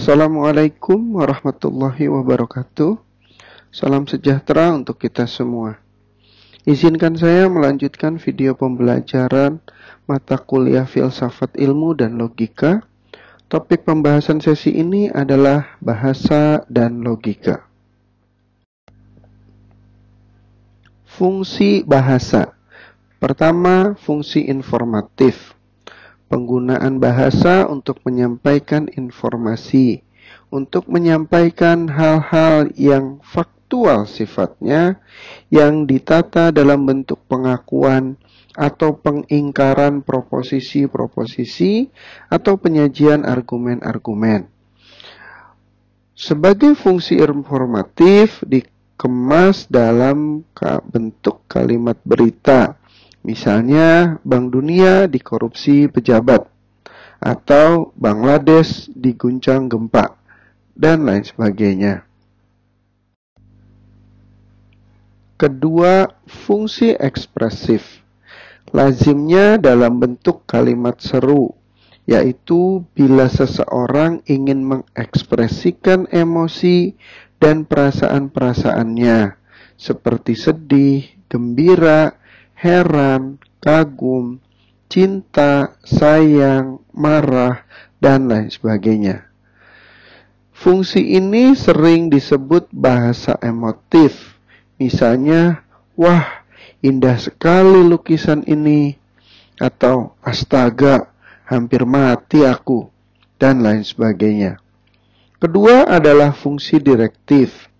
Assalamualaikum warahmatullahi wabarakatuh. Salam sejahtera untuk kita semua. Izinkan saya melanjutkan video pembelajaran mata kuliah Filsafat Ilmu dan Logika. Topik pembahasan sesi ini adalah bahasa dan logika. Fungsi bahasa. Pertama, fungsi informatif. Penggunaan bahasa untuk menyampaikan informasi, untuk menyampaikan hal-hal yang faktual sifatnya, yang ditata dalam bentuk pengakuan atau pengingkaran proposisi-proposisi atau penyajian argumen-argumen. Sebagai fungsi informatif dikemas dalam bentuk kalimat berita. Misalnya, Bank Dunia dikorupsi pejabat, atau Bangladesh diguncang gempa, dan lain sebagainya. Kedua, fungsi ekspresif. Lazimnya dalam bentuk kalimat seru, yaitu bila seseorang ingin mengekspresikan emosi dan perasaan-perasaannya, seperti sedih, gembira, heran, kagum, cinta, sayang, marah, dan lain sebagainya. Fungsi ini sering disebut bahasa emotif. Misalnya, wah, indah sekali lukisan ini, atau astaga, hampir mati aku, dan lain sebagainya. Kedua adalah fungsi direktif,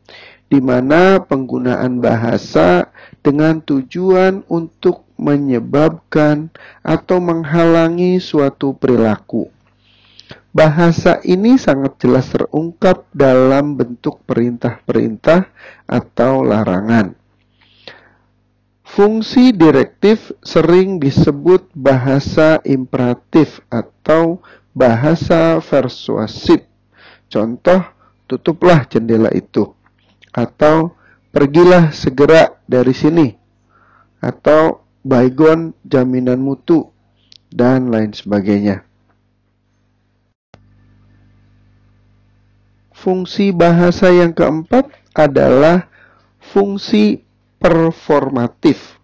di mana penggunaan bahasa dengan tujuan untuk menyebabkan atau menghalangi suatu perilaku. Bahasa ini sangat jelas terungkap dalam bentuk perintah-perintah atau larangan. Fungsi direktif sering disebut bahasa imperatif atau bahasa persuasif. Contoh, tutuplah jendela itu. Atau pergilah segera dari sini, atau baygon jaminan mutu, dan lain sebagainya. Fungsi bahasa yang keempat adalah fungsi performatif.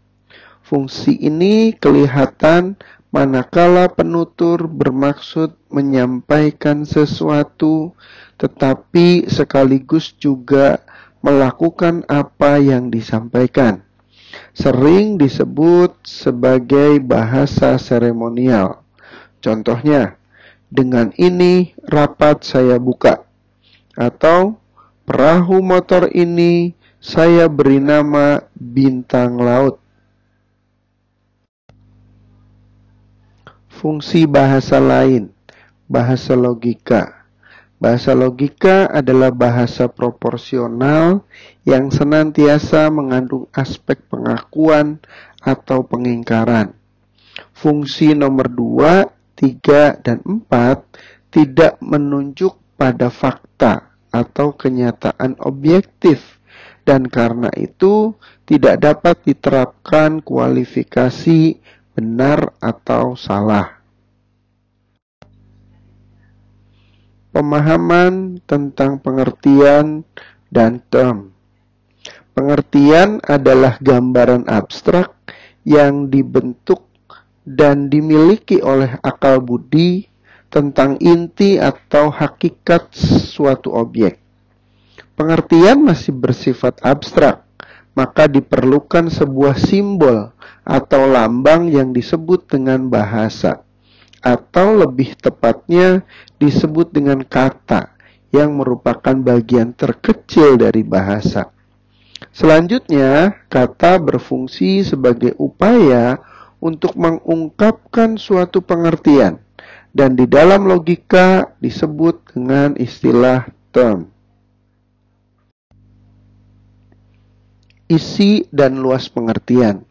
Fungsi ini kelihatan manakala penutur bermaksud menyampaikan sesuatu, tetapi sekaligus juga melakukan apa yang disampaikan. Sering disebut sebagai bahasa seremonial. Contohnya, dengan ini rapat saya buka. Atau, perahu motor ini saya beri nama bintang laut. Fungsi bahasa lain, bahasa logika. Bahasa logika adalah bahasa proporsional yang senantiasa mengandung aspek pengakuan atau pengingkaran. Fungsi nomor 2, 3, dan 4 tidak menunjuk pada fakta atau kenyataan objektif, dan karena itu tidak dapat diterapkan kualifikasi benar atau salah. Pemahaman tentang pengertian dan term. Pengertian adalah gambaran abstrak yang dibentuk dan dimiliki oleh akal budi tentang inti atau hakikat suatu objek. Pengertian masih bersifat abstrak, maka diperlukan sebuah simbol atau lambang yang disebut dengan bahasa, atau lebih tepatnya disebut dengan kata yang merupakan bagian terkecil dari bahasa. Selanjutnya, kata berfungsi sebagai upaya untuk mengungkapkan suatu pengertian, dan di dalam logika disebut dengan istilah term. Isi dan luas pengertian.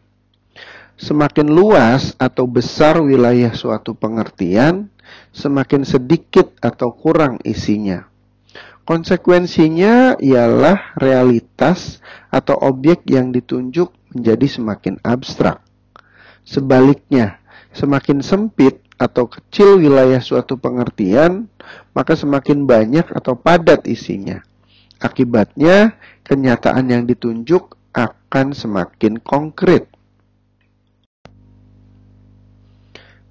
Semakin luas atau besar wilayah suatu pengertian, semakin sedikit atau kurang isinya. Konsekuensinya ialah realitas atau objek yang ditunjuk menjadi semakin abstrak. Sebaliknya, semakin sempit atau kecil wilayah suatu pengertian, maka semakin banyak atau padat isinya. Akibatnya, kenyataan yang ditunjuk akan semakin konkret.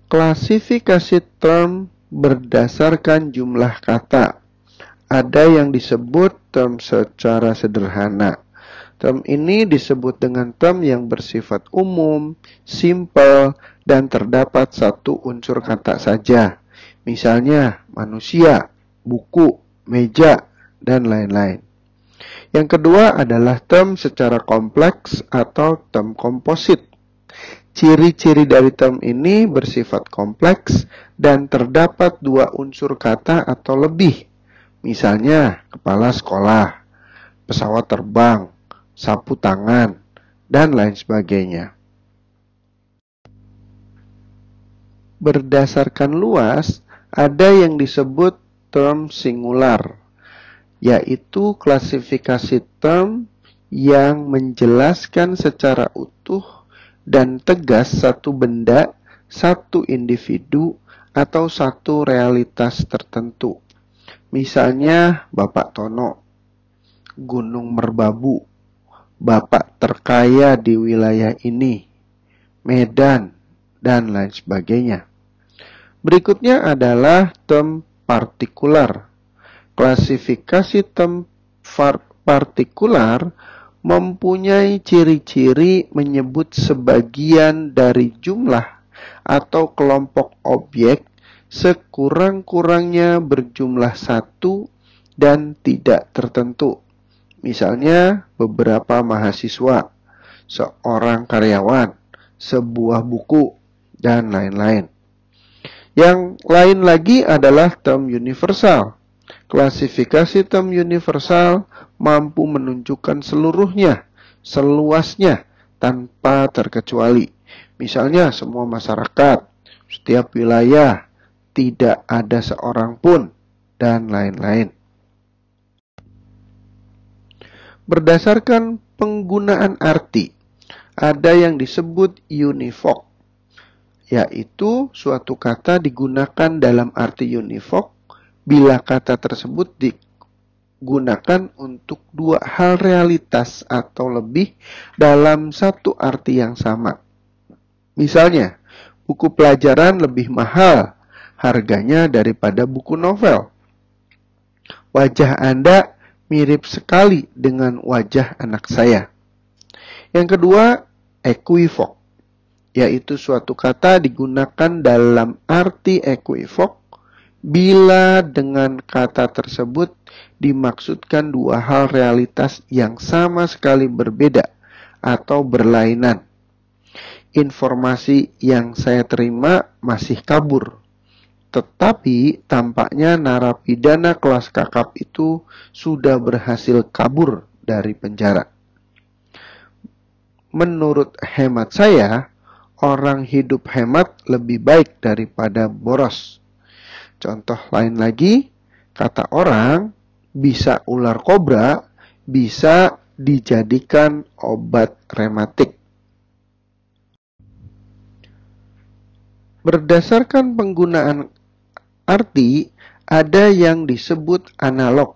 Klasifikasi term berdasarkan jumlah kata. Ada yang disebut term secara sederhana. Term ini disebut dengan term yang bersifat umum, simple, dan terdapat satu unsur kata saja. Misalnya manusia, buku, meja, dan lain-lain. Yang kedua adalah term secara kompleks atau term komposit. Ciri-ciri dari term ini bersifat kompleks dan terdapat dua unsur kata atau lebih. Misalnya kepala sekolah, pesawat terbang, sapu tangan, dan lain sebagainya. Berdasarkan luas, ada yang disebut term singular, yaitu klasifikasi term yang menjelaskan secara utuh dan tegas satu benda, satu individu, atau satu realitas tertentu. Misalnya Bapak Tono, Gunung Merbabu, Bapak terkaya di wilayah ini, Medan, dan lain sebagainya. Berikutnya adalah term partikular. Klasifikasi term partikular mempunyai ciri-ciri menyebut sebagian dari jumlah atau kelompok objek sekurang-kurangnya berjumlah satu dan tidak tertentu. Misalnya beberapa mahasiswa, seorang karyawan, sebuah buku, dan lain-lain. Yang lain lagi adalah term universal. Klasifikasi term universal mampu menunjukkan seluruhnya, seluasnya, tanpa terkecuali. Misalnya semua masyarakat, setiap wilayah, tidak ada seorang pun, dan lain-lain. Berdasarkan penggunaan arti, ada yang disebut univok, yaitu suatu kata digunakan dalam arti univok bila kata tersebut digunakan untuk dua hal realitas atau lebih dalam satu arti yang sama. Misalnya, buku pelajaran lebih mahal harganya daripada buku novel. Wajah Anda mirip sekali dengan wajah anak saya. Yang kedua, equivok, yaitu suatu kata digunakan dalam arti equivok bila dengan kata tersebut dimaksudkan dua hal realitas yang sama sekali berbeda atau berlainan. Informasi yang saya terima masih kabur, tetapi tampaknya narapidana kelas kakap itu sudah berhasil kabur dari penjara. Menurut hemat saya, orang hidup hemat lebih baik daripada boros. Contoh lain lagi, kata orang, bisa ular kobra, bisa dijadikan obat rematik. Berdasarkan penggunaan arti, ada yang disebut analog.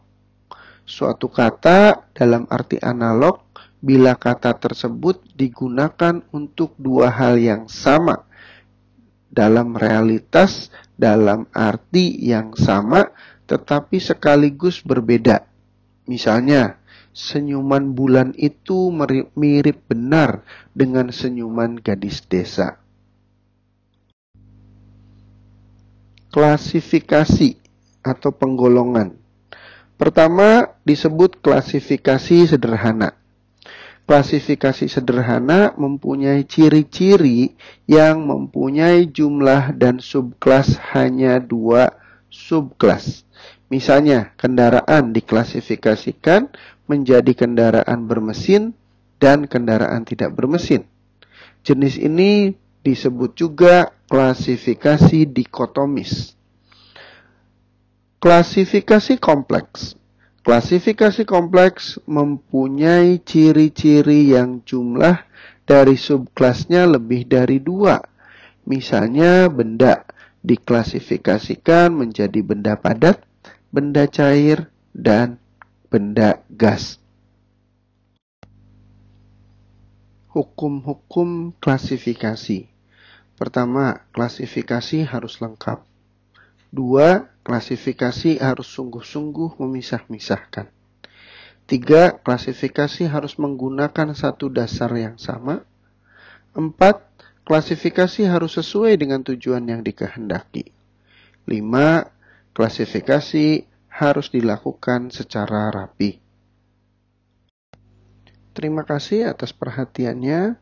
Suatu kata dalam arti analog, bila kata tersebut digunakan untuk dua hal yang sama, dalam realitas, dalam arti yang sama, tetapi sekaligus berbeda. Misalnya, senyuman bulan itu mirip benar dengan senyuman gadis desa. Klasifikasi atau penggolongan. Pertama, disebut klasifikasi sederhana. Klasifikasi sederhana mempunyai ciri-ciri yang mempunyai jumlah dan subkelas hanya dua subkelas. Misalnya, kendaraan diklasifikasikan menjadi kendaraan bermesin dan kendaraan tidak bermesin. Jenis ini disebut juga klasifikasi dikotomis. Klasifikasi kompleks. Klasifikasi kompleks mempunyai ciri-ciri yang jumlah dari subkelasnya lebih dari dua. Misalnya, benda diklasifikasikan menjadi benda padat benda cair, dan benda gas. Hukum-hukum klasifikasi. Pertama, klasifikasi harus lengkap. 2. Klasifikasi harus sungguh-sungguh memisah-misahkan. 3. Klasifikasi harus menggunakan satu dasar yang sama. 4. Klasifikasi harus sesuai dengan tujuan yang dikehendaki. 5. Klasifikasi harus dilakukan secara rapi. Terima kasih atas perhatiannya.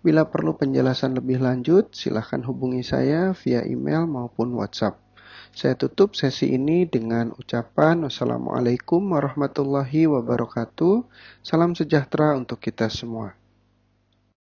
Bila perlu penjelasan lebih lanjut, silakan hubungi saya via email maupun WhatsApp. Saya tutup sesi ini dengan ucapan wassalamualaikum warahmatullahi wabarakatuh. Salam sejahtera untuk kita semua.